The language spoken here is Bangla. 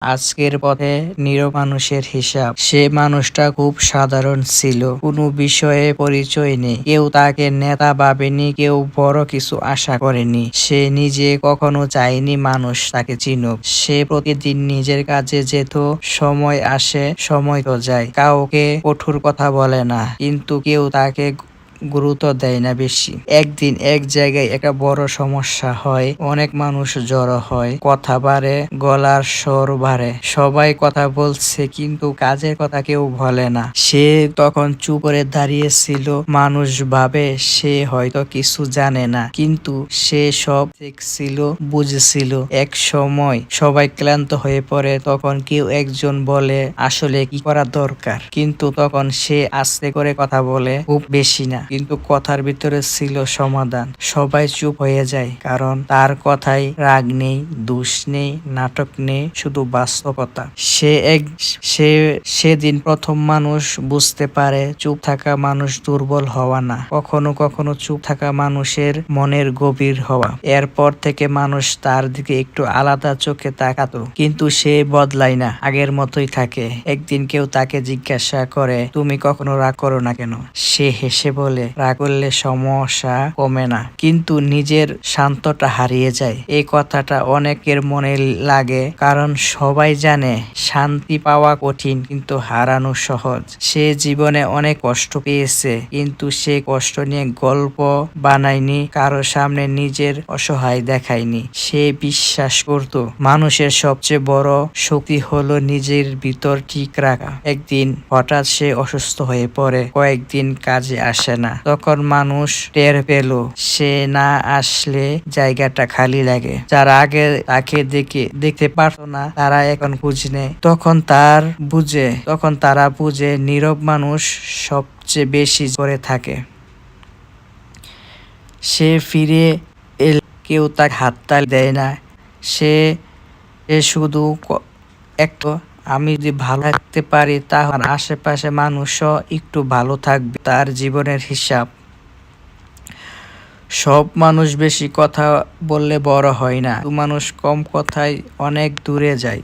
আজকের পথে নীরব মানুষের হিসাব। সে মানুষটা খুব সাধারণ ছিল, কোনো বিষয়ে পরিচয় নেই, কেউ তাকে নেতা ভাবেনি, কেউ বড় কিছু আশা করেনি। সে নিজে কখনো চায়নি মানুষ তাকে চিনুক। সে প্রতিদিন নিজের কাজে যেত, সময় আসে সময় তো যায়, কাউকে কঠোর কথা বলে না, কিন্তু কেউ তাকে গুরুত্ব দেয় না বেশি। একদিন এক জায়গায় একটা বড় সমস্যা হয়, অনেক মানুষ জড়ো হয়, কথা বাড়ে, গলার স্বর বাড়ে, সবাই কথা বলছে কিন্তু কাজের কথা কেউ বলে না। সে তখন চুপ করে দাঁড়িয়েছিল। মানুষ ভাবে সে হয়তো কিছু জানে না, কিন্তু সে সব দেখছিল, বুঝছিল। এক সময় সবাই ক্লান্ত হয়ে পড়ে, তখন কেউ একজন বলে আসলে কি করা দরকার, কিন্তু তখন সে আস্তে করে কথা বলে, খুব বেশি না, কিন্তু কথার ভিতরে ছিল সমাধান। সবাই চুপ হয়ে যায়, কারণ তার কথায় রাগ নেই, দোষ নেই, নাটক নেই, শুধু বাস্তবতা। সেদিন প্রথম মানুষ বুঝতে পারে চুপ থাকা মানুষ দুর্বল হওয়া না, কখনো কখনো চুপ থাকা মানুষের মনের গভীর হওয়া। এরপর থেকে মানুষ তার দিকে একটু আলাদা চোখে তাকাতো, কিন্তু সে বদলায় না, আগের মতোই থাকে। একদিন কেউ তাকে জিজ্ঞাসা করে, তুমি কখনো রাগ করো না কেন? সে হেসে বলে, রাগ করলে সমস্যা কমে না, কিন্তু নিজের শান্তটা হারিয়ে যায়। এই কথাটা অনেকের মনে লাগে, কারণ সবাই জানে শান্তি পাওয়া কঠিন কিন্তু হারানো সহজ। সে জীবনে অনেক কষ্ট পেয়েছে, কিন্তু সে কষ্ট নিয়ে গল্প বানায়নি, কারো সামনে নিজের অসহায় দেখায়নি। সে বিশ্বাস করত মানুষের সবচেয়ে বড় শক্তি হলো নিজের ভিতর ঠিক রাখা। একদিন হঠাৎ সে অসুস্থ হয়ে পড়ে, কয়েকদিন কাজে আসে না। তখন মানুষ টের পেল, সে না আসলে জায়গাটা খালি লাগে। যারা আগে তাকে দেখতে পারতো না, তারা এখন খোঁজ নেয়। তখন তারা বুঝে নীরব মানুষ সবচেয়ে বেশি করে থাকে। সে ফিরে এলে কেউ তাকে হাততালি দেয় না, সে শুধু একটু, আমি যদি ভালো থাকতে পারি তাহলে আশেপাশে মানুষও একটু ভালো থাকবে। তার জীবনের হিসাব। সব মানুষ বেশি কথা বললে বড় হয় না, মানুষ কম কথায় অনেক দূরে যায়।